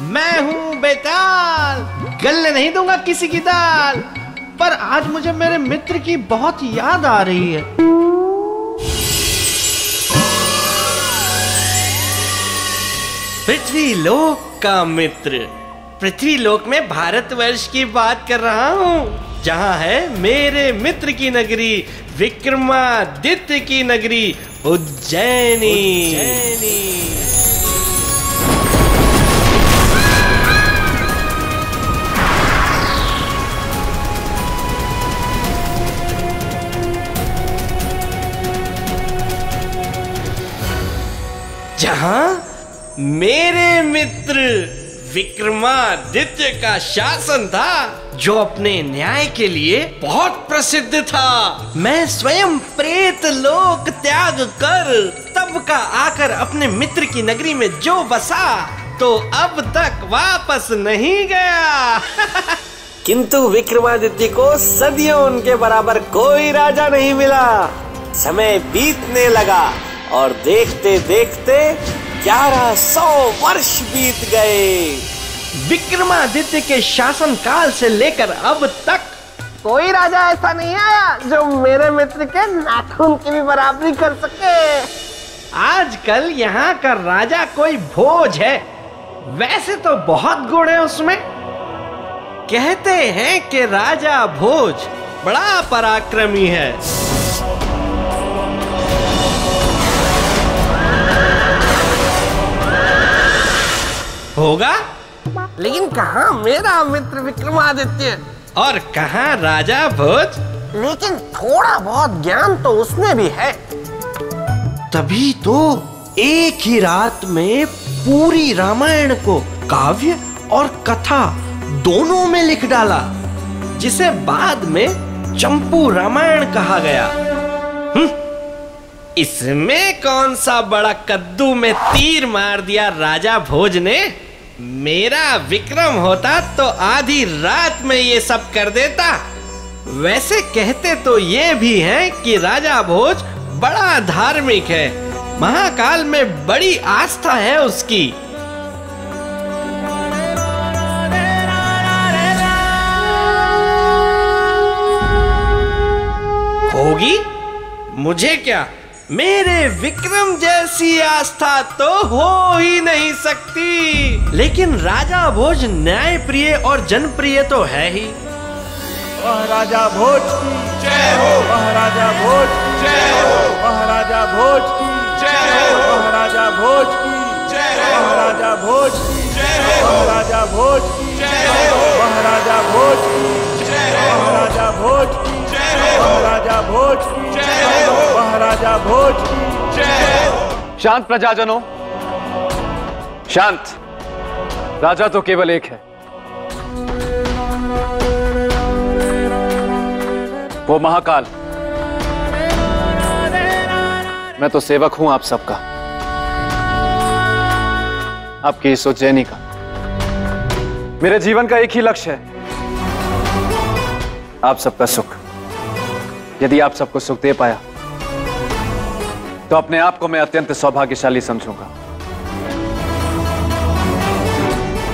मैं हूं बेताल, गलने नहीं दूंगा किसी की दाल। पर आज मुझे मेरे मित्र की बहुत याद आ रही है। पृथ्वीलोक का मित्र, पृथ्वीलोक में भारतवर्ष की बात कर रहा हूँ, जहाँ है मेरे मित्र की नगरी, विक्रमादित्य की नगरी, उज्जैनी। जहाँ मेरे मित्र विक्रमादित्य का शासन था, जो अपने न्याय के लिए बहुत प्रसिद्ध था। मैं स्वयं प्रेत लोक त्याग कर तब का आकर अपने मित्र की नगरी में जो बसा, तो अब तक वापस नहीं गया। किंतु विक्रमादित्य को सदियों उनके बराबर कोई राजा नहीं मिला। समय बीतने लगा और देखते देखते 1100 वर्ष बीत गए। विक्रमादित्य के शासन काल से लेकर अब तक कोई राजा ऐसा नहीं आया जो मेरे मित्र के नाखून की भी बराबरी कर सके। आजकल यहाँ का राजा कोई भोज है। वैसे तो बहुत गुण है उसमें। कहते हैं कि राजा भोज बड़ा पराक्रमी है। होगा, लेकिन कहाँ मेरा मित्र विक्रमादित्य और कहाँ राजा भोज? लेकिन थोड़ा बहुत ज्ञान तो उसमें भी है। तभी तो एक ही रात में पूरी रामायण को काव्य और कथा दोनों में लिख डाला, जिसे बाद में चंपू रामायण कहा गया। इसमें कौन सा बड़ा कद्दू में तीर मार दिया राजा भोज ने। मेरा विक्रम होता तो आधी रात में ये सब कर देता। वैसे कहते तो ये भी हैं कि राजा भोज बड़ा धार्मिक है, महाकाल में बड़ी आस्था है उसकी। होगी, मुझे क्या, मेरे विक्रम जैसी आस्था तो हो ही नहीं सकती। लेकिन राजा भोज न्याय प्रिय और जनप्रिय तो है ही। महाराजा भोज की जय हो, महाराजा भोज की जय हो, महाराजा भोज की जय हो, महाराजा भोज की जय हो, महाराजा भोज की जय हो, महाराजा भोज की जय हो, महाराजा भोज की जय हो, महाराजा भोज की जय हो, महाराजा भोज की जय हो, महाराजा भोज की जय हो। शांत प्रजाजनों, शांत। राजा तो केवल एक है, वो महाकाल। मैं तो सेवक हूं आप सबका, आपकी इस उज्जैनी का। मेरे जीवन का एक ही लक्ष्य है, आप सबका सुख। यदि आप सबको सुख दे पाया तो अपने आप को मैं अत्यंत सौभाग्यशाली समझूंगा।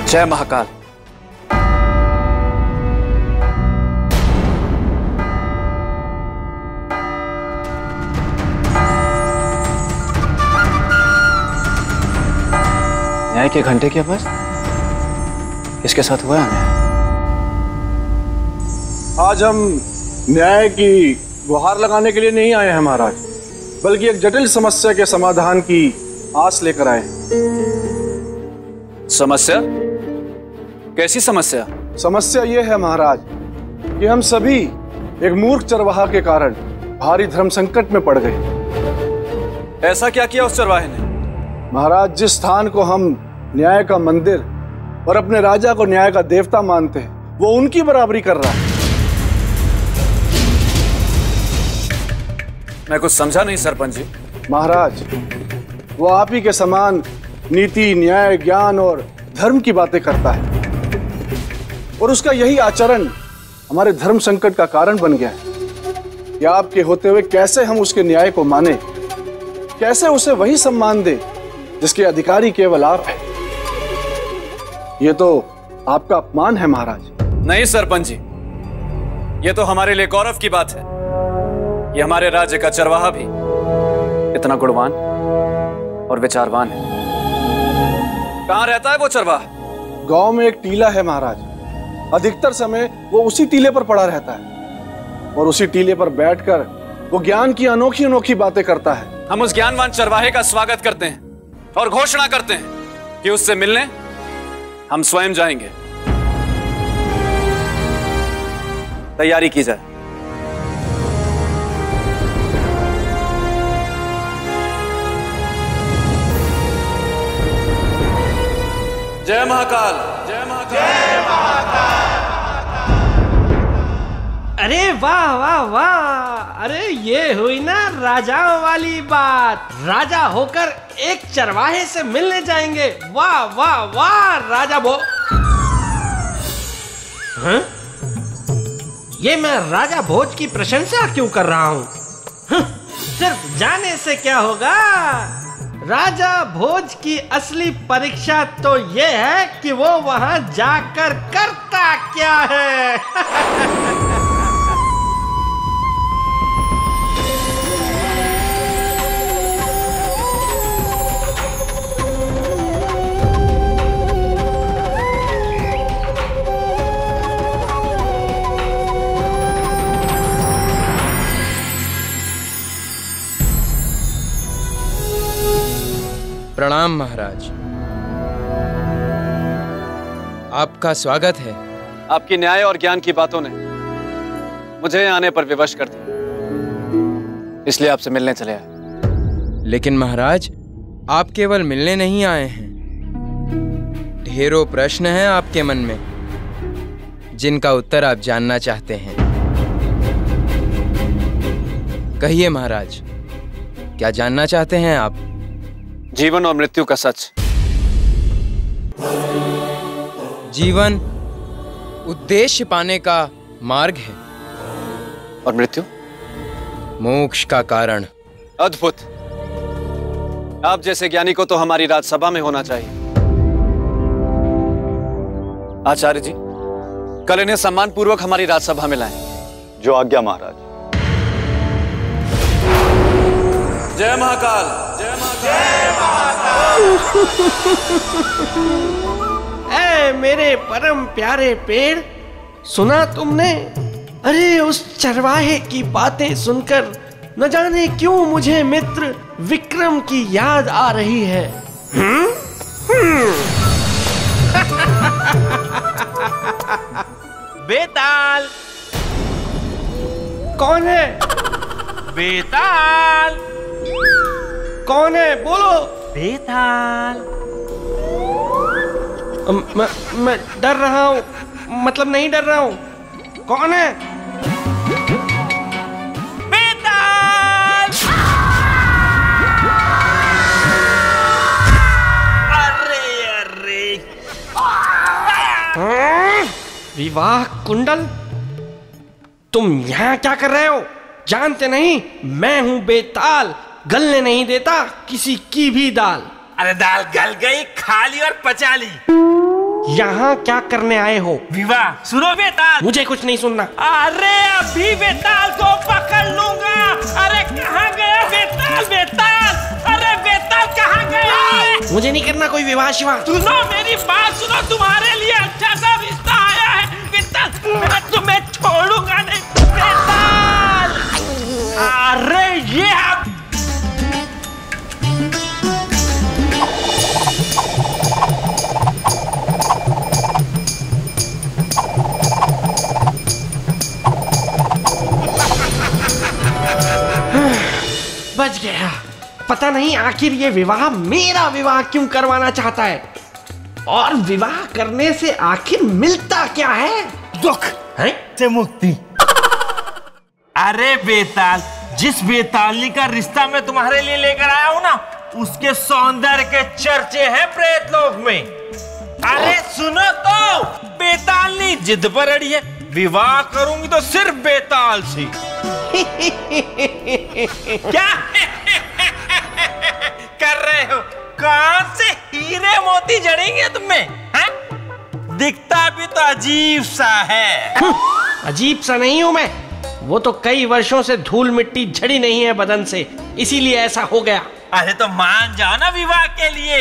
जय महाकाल। न्याय के घंटे की आवाज किसके साथ हुआ है? आज हम न्याय की गुहार लगाने के लिए नहीं आए हैं महाराज, बल्कि एक जटिल समस्या के समाधान की आस लेकर आए। समस्या? कैसी समस्या? समस्या ये है महाराज कि हम सभी एक मूर्ख चरवाहा के कारण भारी धर्म संकट में पड़ गए। ऐसा क्या किया उस चरवाहे ने? महाराज, जिस स्थान को हम न्याय का मंदिर और अपने राजा को न्याय का देवता मानते हैं, वो उनकी बराबरी कर रहा है। मैं कुछ समझा नहीं सरपंच जी। महाराज, वो आप ही के समान नीति, न्याय, ज्ञान और धर्म की बातें करता है, और उसका यही आचरण हमारे धर्म संकट का कारण बन गया है। कि आपके होते हुए कैसे हम उसके न्याय को माने, कैसे उसे वही सम्मान दे जिसके अधिकारी केवल आप हैं। ये तो आपका अपमान है महाराज। नहीं सरपंच जी, ये तो हमारे लिए गौरव की बात है। ये हमारे राज्य का चरवाहा भी इतना गुणवान और विचारवान है। कहाँ रहता है वो चरवाहा? गांव में एक टीला है महाराज। अधिकतर समय वो उसी टीले पर पड़ा रहता है और उसी टीले पर बैठकर वो ज्ञान की अनोखी अनोखी बातें करता है। हम उस ज्ञानवान चरवाहे का स्वागत करते हैं और घोषणा करते हैं कि उससे मिलने हम स्वयं जाएंगे। तैयारी की जाए। जय महाकाल, जय महाकाल, जय महाकाल। अरे वाह वाह वाह, अरे ये हुई ना राजाओं वाली बात। राजा होकर एक चरवाहे से मिलने जाएंगे। वाह वाह वाह राजा हाँ? ये मैं राजा भोज की प्रशंसा क्यों कर रहा हूँ? सिर्फ जाने से क्या होगा? राजा भोज की असली परीक्षा तो ये है कि वो वहां जाकर करता क्या है। प्रणाम महाराज, आपका स्वागत है। आपकी न्याय और ज्ञान की बातों ने मुझे आने पर विवश कर दिया, इसलिए आपसे मिलने चले आए। लेकिन महाराज, आप केवल मिलने नहीं आए हैं। ढेरों प्रश्न हैं आपके मन में जिनका उत्तर आप जानना चाहते हैं। कहिए महाराज, क्या जानना चाहते हैं आप? जीवन और मृत्यु का सच। जीवन उद्देश्य पाने का मार्ग है और मृत्यु मोक्ष का कारण। अद्भुत। आप जैसे ज्ञानी को तो हमारी राजसभा में होना चाहिए। आचार्य जी, कल इन्हें सम्मान पूर्वक हमारी राजसभा में लाएं। जो आज्ञा महाराज। जय महाकाल, जय महाकाल। ऐ मेरे परम प्यारे पेड़, सुना तुमने? अरे उस चरवाहे की बातें सुनकर न जाने क्यों मुझे मित्र विक्रम की याद आ रही है। बेताल। कौन है? बेताल। कौन है? बोलो। बेताल। मैं डर रहा हूँ, मतलब नहीं डर रहा हूँ। कौन है? बेताल। अरे अरे। विवाह कुंडल, तुम यहाँ क्या कर रहे हो? जानते नहीं मैं हूँ बेताल, गलने नहीं देता किसी की भी दाल। अरे दाल गल गई, खाली और पचाली। यहाँ क्या करने आए हो? विवाह। सुनो बेताल, मुझे कुछ नहीं सुनना। अरे अभी बेताल को पकड़ लूंगा। अरे कहाँ गया बेताल? बेताल, अरे बेताल कहाँ गया? मुझे नहीं करना कोई विवाह शिवाह। सुनो मेरी बात सुनो, तुम्हारे लिए अच्छा सा रिश्ता आया है बेताल। मैं तुम्हें छोड़ूंगा नहीं बेताल। अरे ये आप बच गया। पता नहीं आखिर ये विवाह मेरा विवाह क्यों करवाना चाहता है, और विवाह करने से आखिर मिलता क्या है? दुख है से मुक्ति। अरे बेताल, जिस बेतालनी का रिश्ता मैं तुम्हारे लिए लेकर आया हूँ ना, उसके सौंदर्य के चर्चे हैं प्रेतलोक में। अरे सुनो तो, बेतालनी जिद पर अड़ी है, विवाह करूंगी तो सिर्फ बेताल से। क्या कर रहे हो? कहां से हीरे मोती जड़ेंगे तुम्हें? दिखता भी तो अजीब सा है। अजीब सा नहीं हूं मैं, वो तो कई वर्षों से धूल मिट्टी झड़ी नहीं है बदन से, इसीलिए ऐसा हो गया। अरे तो मान जाओ ना विवाह के लिए।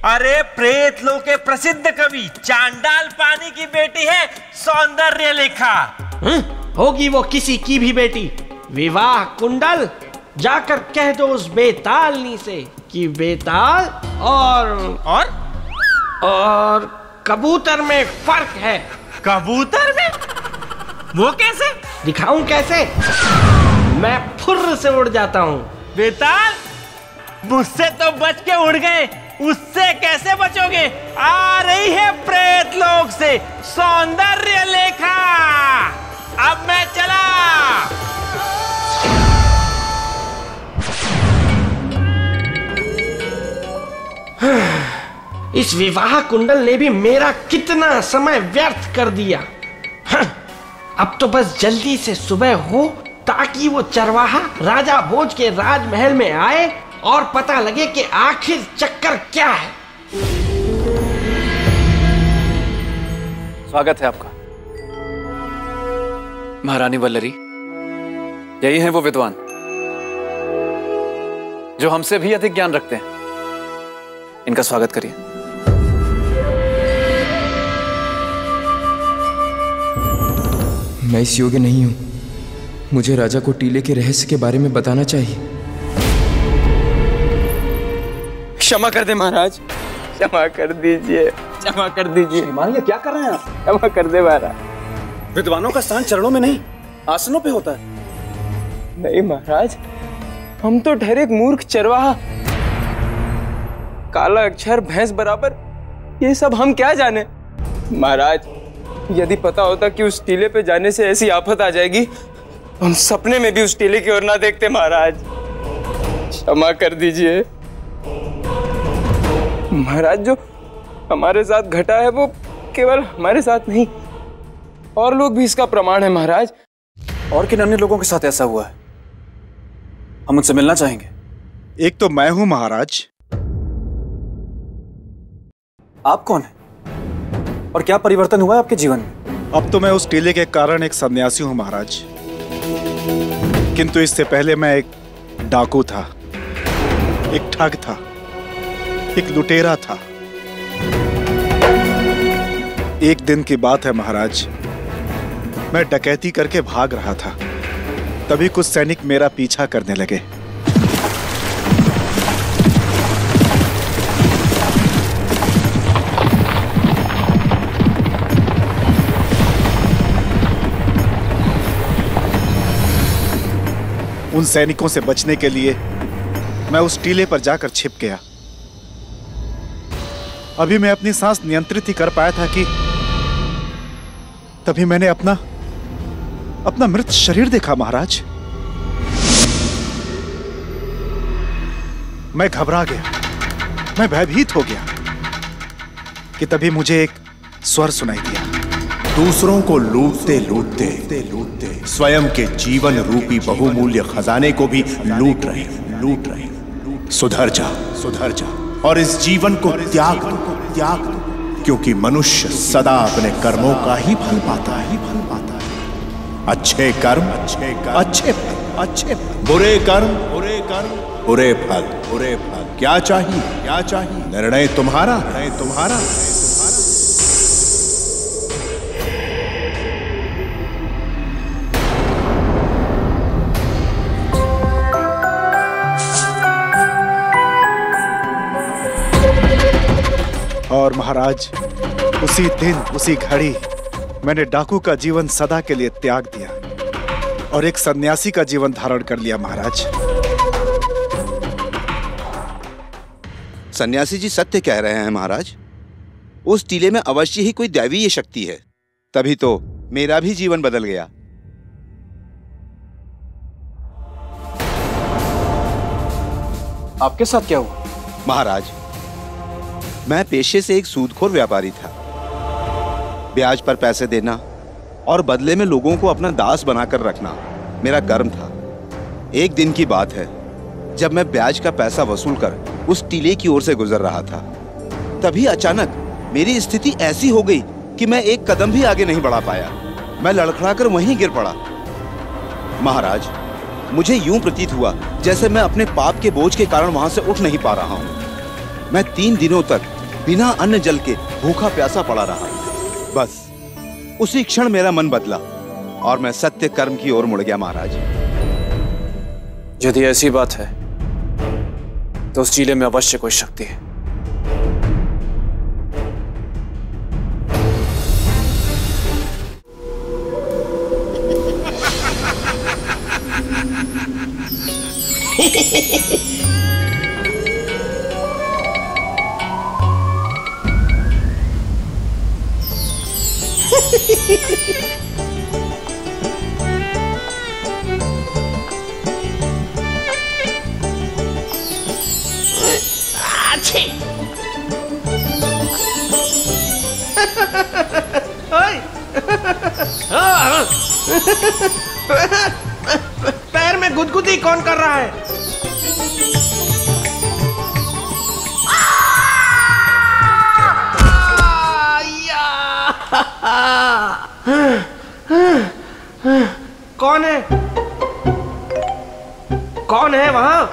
अरे प्रेत लोक के प्रसिद्ध कवि चांडाल पानी की बेटी है सौंदर्य लेखा। होगी वो किसी की भी बेटी। विवाह कुंडल जाकर कह दो उस बेतालनी से कि बेताल और कबूतर में फर्क है। कबूतर में? वो कैसे? दिखाऊं कैसे? मैं फुर्र से उड़ जाता हूँ। बेताल, मुझसे तो बच के उड़ गए, उससे कैसे बचोगे? आ रही है प्रेत लोक से सौंदर्य लेखा। अब मैं चला। इस विवाह कुंडल ने भी मेरा कितना समय व्यर्थ कर दिया। अब तो बस जल्दी से सुबह हो ताकि वो चरवाहा राजा भोज के राजमहल में आए और पता लगे कि आखिर चक्कर क्या है। स्वागत है आपका महारानी वल्लरी। यही हैं वो विद्वान जो हमसे भी अधिक ज्ञान रखते हैं। इनका स्वागत करिए। मैं इस योग्य नहीं हूं। मुझे राजा को टीले के रहस्य के बारे में बताना चाहिए। क्षमा कर दे महाराज, क्षमा कर दीजिए, क्षमा कर दीजिए। ये क्या कर रहे हैं आप? क्षमा कर दे महाराज। विद्वानों का स्थान चरणों में नहीं, आसनों पे होता है। नहीं महाराज, हम तो ठहरे एक मूर्ख चरवाहा। काला अक्षर भैंस बराबर, ये सब हम क्या जाने। महाराज, यदि पता होता कि उस टीले पे जाने से ऐसी आफत आ जाएगी, हम सपने में भी उस टीले की ओर ना देखते। महाराज क्षमा कर दीजिए। महाराज, जो हमारे साथ घटा है वो केवल हमारे साथ नहीं, और लोग भी इसका प्रमाण है। महाराज, और किन अन्य लोगों के साथ ऐसा हुआ है? हम उनसे मिलना चाहेंगे। एक तो मैं हूं महाराज। आप कौन हैं? और क्या परिवर्तन हुआ है आपके जीवन में? अब तो मैं उस टीले के कारण एक सन्यासी हूं महाराज, किंतु इससे पहले मैं एक डाकू था, एक ठग था, एक लुटेरा था। एक दिन की बात है महाराज, मैं डकैती करके भाग रहा था, तभी कुछ सैनिक मेरा पीछा करने लगे। उन सैनिकों से बचने के लिए मैं उस टीले पर जाकर छिप गया। अभी मैं अपनी सांस नियंत्रित ही कर पाया था कि तभी मैंने अपना मृत शरीर देखा महाराज। मैं घबरा गया, मैं भयभीत हो गया कि तभी मुझे एक स्वर सुनाई दिया। दूसरों को लूटते लूटते स्वयं के जीवन रूपी बहुमूल्य खजाने को भी लूट रहे। सुधर जा और इस जीवन को त्याग दो, क्योंकि मनुष्य सदा अपने कर्मों का ही फल पाता है। अच्छे कर्म अच्छे फल, बुरे कर्म बुरे फल। क्या चाहिए? निर्णय तुम्हारा। और महाराज, उसी दिन उसी घड़ी मैंने डाकू का जीवन सदा के लिए त्याग दिया और एक सन्यासी का जीवन धारण कर लिया महाराज। सन्यासी जी सत्य कह रहे हैं महाराज। उस टीले में अवश्य ही कोई दैवीय शक्ति है, तभी तो मेरा भी जीवन बदल गया। आपके साथ क्या हुआ? महाराज, मैं पेशे से एक सूदखोर व्यापारी था। ब्याज पर पैसे देना और बदले में लोगों को अपना दास बनाकर रखना मेरा कर्म था। एक दिन की बात है, जब मैं ब्याज का पैसा वसूल कर उस टीले की ओर से गुजर रहा था, तभी अचानक मेरी स्थिति ऐसी हो गई कि मैं एक कदम भी आगे नहीं बढ़ा पाया। मैं लड़खड़ाकर वहीं गिर पड़ा। महाराज, मुझे यूं प्रतीत हुआ जैसे मैं अपने पाप के बोझ के कारण वहां से उठ नहीं पा रहा हूं। मैं 3 दिनों तक बिना अन्न जल के भूखा प्यासा पड़ा रहा। बस उसी क्षण मेरा मन बदला और मैं सत्य कर्म की ओर मुड़ गया। महाराज, यदि ऐसी बात है तो उस टीले में अवश्य कोई शक्ति है। पैर में गुदगुदी कौन कर रहा है? कौन है? कौन है वहां?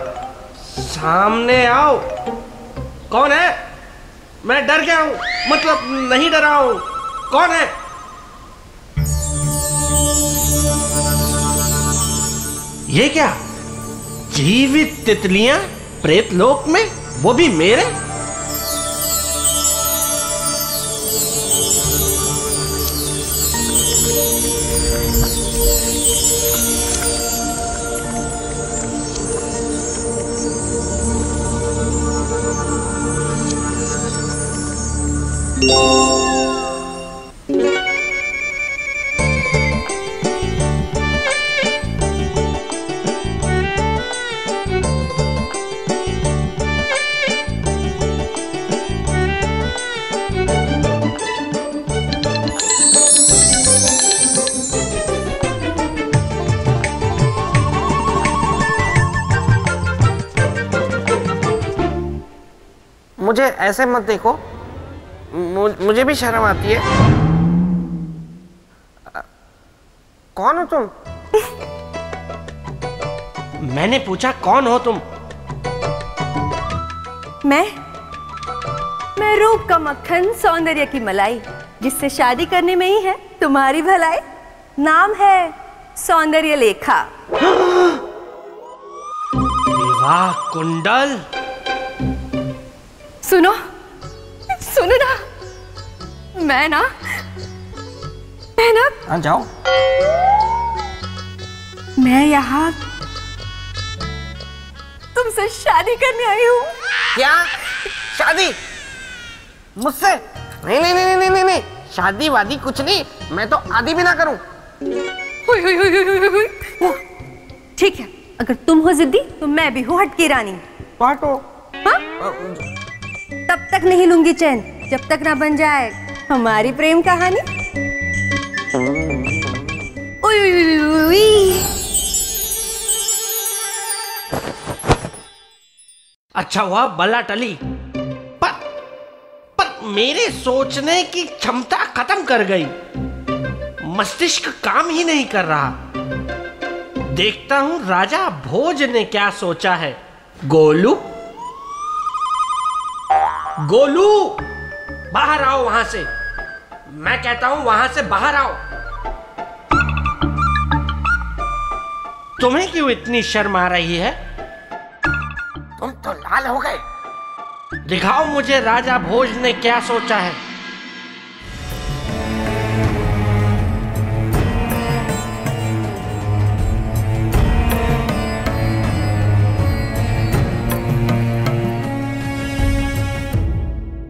सामने आओ। कौन है? मैं डर गया हूं, मतलब नहीं डरा हूं। कौन है? ये क्या? जीवित तितलियां प्रेत लोक में, वो भी मेरे? मुझे ऐसे मत देखो, मुझे भी शर्म आती है। कौन हो तुम? मैंने पूछा कौन हो तुम? मैं रूप का मक्खन, सौंदर्य की मलाई, जिससे शादी करने में ही है तुम्हारी भलाई। नाम है सौंदर्य लेखा। विवाह कुंडल। सुनो ना, मैं ना जाओ। मैं यहाँ तुमसे शादी करने आई हूँ। क्या? शादी मुझसे? नहीं, शादी वादी कुछ नहीं, मैं तो आदि भी ना करूं। ठीक है, अगर तुम हो जिद्दी तो मैं भी हूँ हटकी रानी। बांटो। हाँ? तब तक नहीं लूंगी चैन जब तक ना बन जाए हमारी प्रेम कहानी। अच्छा हुआ बला टली, पर मेरे सोचने की क्षमता खत्म कर गई। मस्तिष्क काम ही नहीं कर रहा। देखता हूं राजा भोज ने क्या सोचा है। गोलू, बाहर आओ वहां से। मैं कहता हूं वहां से बाहर आओ। तुम्हें क्यों इतनी शर्म आ रही है? तुम तो लाल हो गए। दिखाओ मुझे राजा भोज ने क्या सोचा है।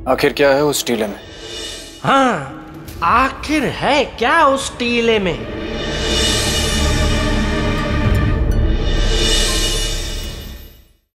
आखिर क्या है उस टीले में? हाँ, आखिर है क्या उस टीले में?